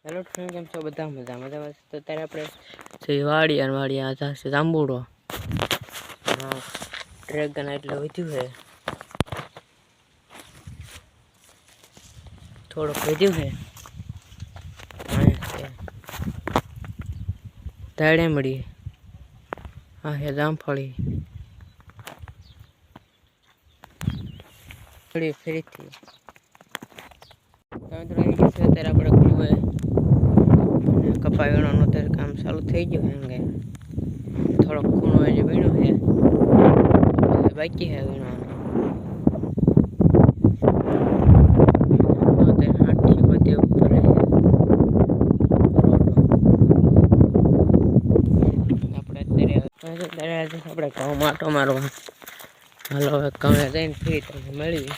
Hello friend, કેમ છો? બધા મજામાં. તો અત્યારે આપણે વાડી આ જશે જાંબુડો ડ્રેગન એટલે વધ્યું છે, થોડુંક વધ્યું છે. દાડે મળી હા હે જામફળી ફરીથી અત્યારે આપણે કુએ કપા વીણવાનું અત્યારે કામ ચાલુ થઈ ગયું છે. થોડોક ખૂણો હજી વીણો છે, બાકી છે વીણવાનું. આપણે ઘઉં માટો મારવા હાલો હવે ઘઉં જઈને ફ્રી તમને મળી.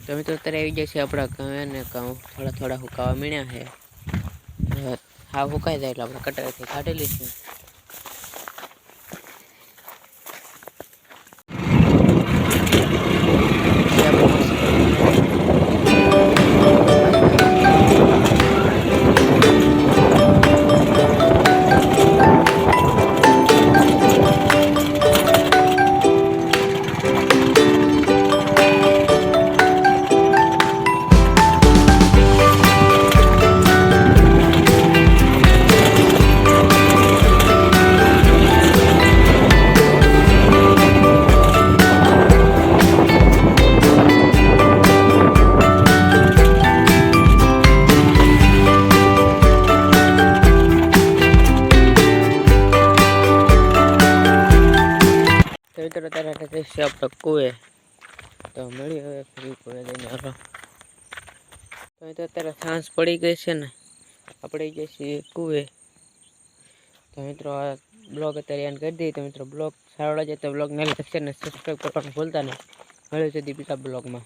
તમે તો અત્યારે આવી જશે આપણા ઘઉં ને ઘઉં થોડા હુકાવા મીણ્યા છે. હા હુકાઈ જાય એટલે આપણે કટરથી કાઢી લઈશું. અત્યારે જઈશું આપણે કુએ, તો મળી હવે ફરી કુએ જઈને. હાલો તો અત્યારે સાંજ પડી ગઈ છે ને, આપણે જઈશું કુએ. તો મિત્રો આ બ્લોગ અત્યારે એન્ડ કરી દઈએ. તો મિત્રો બ્લોગ સારો લાગે તો બ્લોગને લાઈક અને સબસ્ક્રાઈબ કરવાનું ભૂલતા નહીં. મળ્યું છે બીજા બ્લોગમાં.